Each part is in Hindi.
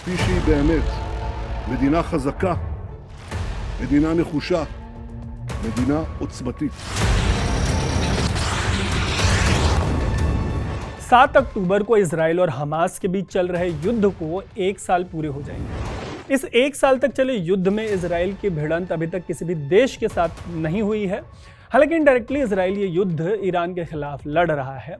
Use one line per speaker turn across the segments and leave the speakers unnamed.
כפי שהיא באמת, מדינה חזקה, מדינה נחושה, מדינה עוצמתית.
7 अक्टूबर को इजराइल और हमास के बीच चल रहे युद्ध को 1 साल पूरे हो जाएंगे। इस 1 साल तक चले युद्ध में इजराइल की भिड़ंत अभी तक किसी भी देश के साथ नहीं हुई है। हालांकि इनडायरेक्टली इजराइल ये युद्ध ईरान के खिलाफ लड़ रहा है।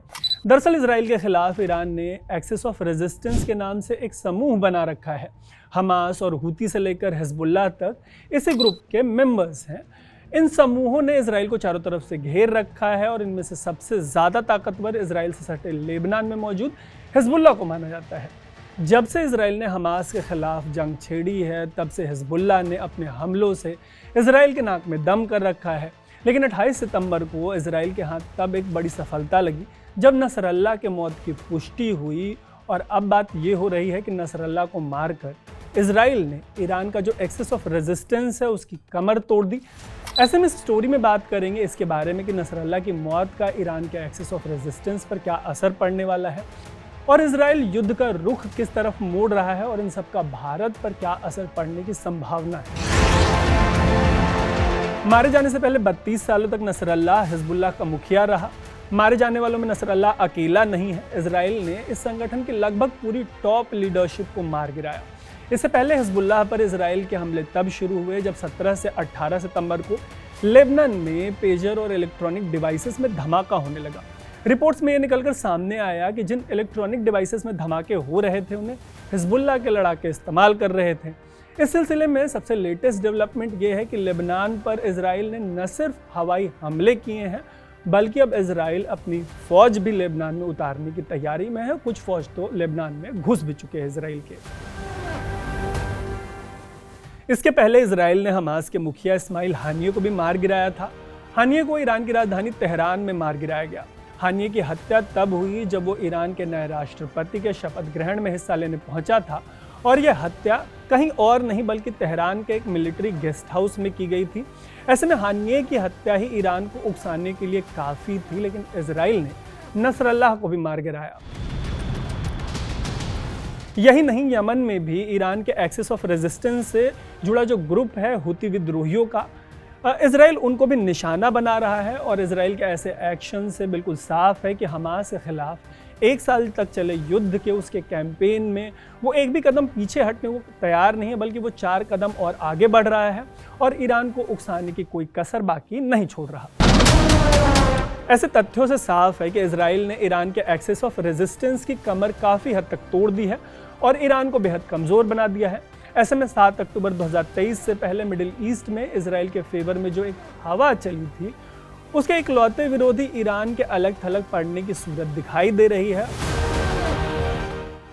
दरअसल इजराइल के खिलाफ ईरान ने एक्सिस ऑफ रेजिस्टेंस के नाम से एक समूह बना रखा है। हमास और हूती से लेकर हिजबुल्लाह तक इसी ग्रुप के मेंबर्स हैं। इन समूहों ने इजराइल को चारों तरफ से घेर रखा है और इनमें से सबसे ज़्यादा ताकतवर इजराइल से सटे लेबनान में मौजूद हिजबुल्लाह को माना जाता है। जब से इजराइल ने हमास के खिलाफ जंग छेड़ी है, तब से हिजबुल्लाह ने अपने हमलों से इजराइल के नाक में दम कर रखा है। लेकिन 28 सितंबर को इजराइल के हाथ तब एक बड़ी सफलता लगी जब नसरल्लाह के मौत की पुष्टि हुई। और अब बात ये हो रही है कि नसरल्लाह को मारकर इजराइल ने ईरान का जो एक्सेस ऑफ रेजिस्टेंस है उसकी कमर तोड़ दी। ऐसे में इस स्टोरी में बात करेंगे इसके बारे में कि नसरल्लाह की मौत का ईरान के एक्सेस ऑफ रेजिस्टेंस पर क्या असर पड़ने वाला है और इजराइल युद्ध का रुख किस तरफ मोड़ रहा है और इन सब का भारत पर क्या असर पड़ने की संभावना है। मारे जाने से पहले 32 सालों तक नसरल्लाह हिजबुल्लाह का मुखिया रहा। मारे जाने वालों में नसरल्लाह अकेला नहीं है। इजराइल ने इस संगठन की लगभग पूरी टॉप लीडरशिप को मार गिराया। इससे पहले हिजबुल्लाह पर इजराइल के हमले तब शुरू हुए जब 17 से 18 सितंबर को लेबनान में पेजर और इलेक्ट्रॉनिक डिवाइसेस में धमाका होने लगा। रिपोर्ट्स में ये निकलकर सामने आया कि जिन इलेक्ट्रॉनिक डिवाइसेस में धमाके हो रहे थे उन्हें हिजबुल्लाह के लड़ाके इस्तेमाल कर रहे थे। इस सिलसिले में सबसे लेटेस्ट डेवलपमेंट ये है कि लेबनान पर इजराइल ने न सिर्फ हवाई हमले किए हैं बल्कि अब इजराइल अपनी फौज भी लेबनान में उतारने की तैयारी में है। कुछ फौज तो लेबनान में घुस भी चुके हैं इजराइल के। इसके पहले इजराइल ने हमास के मुखिया इस्माइल हानिये को भी मार गिराया था। हानिये को ईरान की राजधानी तेहरान में मार गिराया गया। हानिये की हत्या तब हुई जब वो ईरान के नए राष्ट्रपति के शपथ ग्रहण में हिस्सा लेने पहुंचा था और यह हत्या कहीं और नहीं बल्कि तेहरान के एक मिलिट्री गेस्ट हाउस में की गई थी। ऐसे में हानिये की हत्या ही ईरान को उकसाने के लिए काफ़ी थी, लेकिन इजराइल ने नसरल्लाह को भी मार गिराया। यही नहीं, यमन में भी ईरान के एक्सिस ऑफ रेजिस्टेंस से जुड़ा जो ग्रुप है हूती विद्रोहियों का, इजराइल उनको भी निशाना बना रहा है। और इजराइल के ऐसे एक्शन से बिल्कुल साफ है कि हमास के खिलाफ 1 साल तक चले युद्ध के उसके कैंपेन में वो एक भी कदम पीछे हटने को तैयार नहीं है, बल्कि वो 4 कदम और आगे बढ़ रहा है और ईरान को उकसाने की कोई कसर बाकी नहीं छोड़ रहा। ऐसे तथ्यों से साफ है कि इजराइल ने ईरान के एक्सेस ऑफ रेजिस्टेंस की कमर काफ़ी हद तक तोड़ दी है और ईरान को बेहद कमज़ोर बना दिया है। ऐसे में 7 अक्टूबर 2023 से पहले मिडिल ईस्ट में इजराइल के फेवर में जो एक हवा चली थी उसके इकलौते विरोधी ईरान के अलग थलग पड़ने की सूरत दिखाई दे रही है।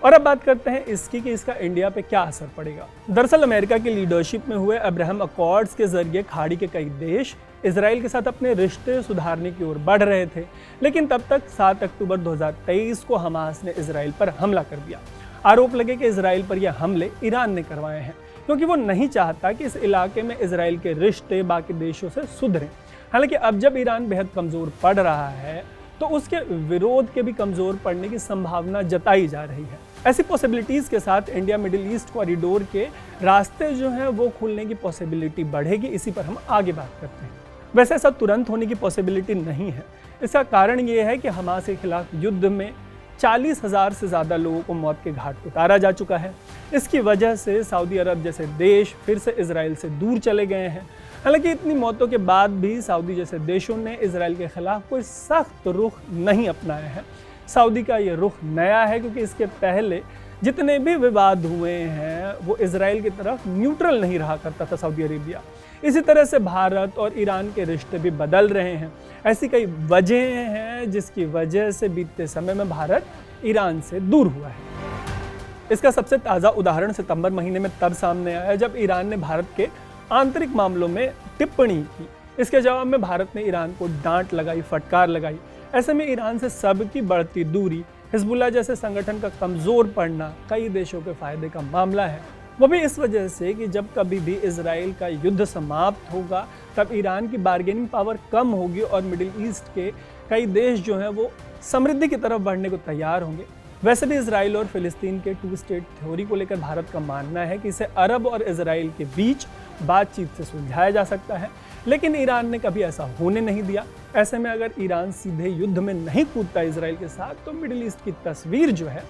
और अब बात करते हैं इसकी कि इसका इंडिया पे क्या असर पड़ेगा। दरअसल अमेरिका की लीडरशिप में हुए अब्राहम अकॉर्ड्स के जरिए खाड़ी के कई देश इजराइल के साथ अपने रिश्ते सुधारने की ओर बढ़ रहे थे, लेकिन तब तक 7 अक्टूबर 2023 को हमास ने इजराइल पर हमला कर दिया। आरोप लगे कि इजराइल पर यह हमले ईरान ने करवाए हैं क्योंकि वो नहीं चाहता कि इस इलाके में इजराइल के रिश्ते बाकी देशों से सुधरें। हालांकि अब जब ईरान बेहद कमज़ोर पड़ रहा है तो उसके विरोध के भी कमज़ोर पड़ने की संभावना जताई जा रही है। ऐसी पॉसिबिलिटीज़ के साथ इंडिया मिडिल ईस्ट कॉरिडोर के रास्ते जो हैं वो खुलने की पॉसिबिलिटी बढ़ेगी। इसी पर हम आगे बात करते हैं। वैसे ऐसा तुरंत होने की पॉसिबिलिटी नहीं है। इसका कारण ये है कि हमास के खिलाफ युद्ध में 40,000 से ज़्यादा लोगों को मौत के घाट उतारा जा चुका है। इसकी वजह से सऊदी अरब जैसे देश फिर से इजराइल से दूर चले गए हैं। हालांकि इतनी मौतों के बाद भी सऊदी जैसे देशों ने इजराइल के खिलाफ कोई सख्त रुख नहीं अपनाया है। सऊदी का ये रुख नया है क्योंकि इसके पहले जितने भी विवाद हुए हैं वो इजराइल की तरफ न्यूट्रल नहीं रहा करता था सऊदी अरेबिया। इसी तरह से भारत और ईरान के रिश्ते भी बदल रहे हैं। ऐसी कई वजहें हैं जिसकी वजह से बीतते समय में भारत ईरान से दूर हुआ है। इसका सबसे ताज़ा उदाहरण सितंबर महीने में तब सामने आया जब ईरान ने भारत के आंतरिक मामलों में टिप्पणी की। इसके जवाब में भारत ने ईरान को डांट लगाई, फटकार लगाई। ऐसे में ईरान से सबकी बढ़ती दूरी, हिजबुल्लाह जैसे संगठन का कमज़ोर पड़ना कई देशों के फायदे का मामला है। वो भी इस वजह से कि जब कभी भी इजराइल का युद्ध समाप्त होगा तब ईरान की बार्गेनिंग पावर कम होगी और मिडिल ईस्ट के कई देश जो हैं वो समृद्धि की तरफ बढ़ने को तैयार होंगे। वैसे भी इसराइल और फिलिस्तीन के 2 स्टेट थ्योरी को लेकर भारत का मानना है कि इसे अरब और इसराइल के बीच बातचीत से सुलझाया जा सकता है, लेकिन ईरान ने कभी ऐसा होने नहीं दिया। ऐसे में अगर ईरान सीधे युद्ध में नहीं कूदता इसराइल के साथ, तो मिडिल ईस्ट की तस्वीर जो है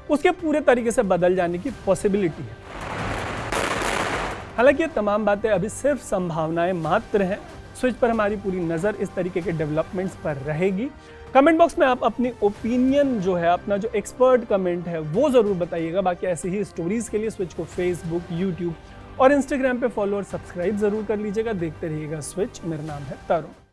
उसके पूरे तरीके से बदल जाने की पॉसिबिलिटी है। हालांकि ये तमाम बातें अभी सिर्फ संभावनाएं मात्र हैं। स्विच पर हमारी पूरी नज़र इस तरीके के डेवलपमेंट्स पर रहेगी। कमेंट बॉक्स में आप अपनी ओपिनियन जो है, अपना जो एक्सपर्ट कमेंट है वो ज़रूर बताइएगा। बाकी ऐसी ही स्टोरीज़ के लिए स्विच को फेसबुक, यूट्यूब और इंस्टाग्राम पे फॉलो और सब्सक्राइब ज़रूर कर लीजिएगा। देखते रहिएगा स्विच। मेरा नाम है तरुण।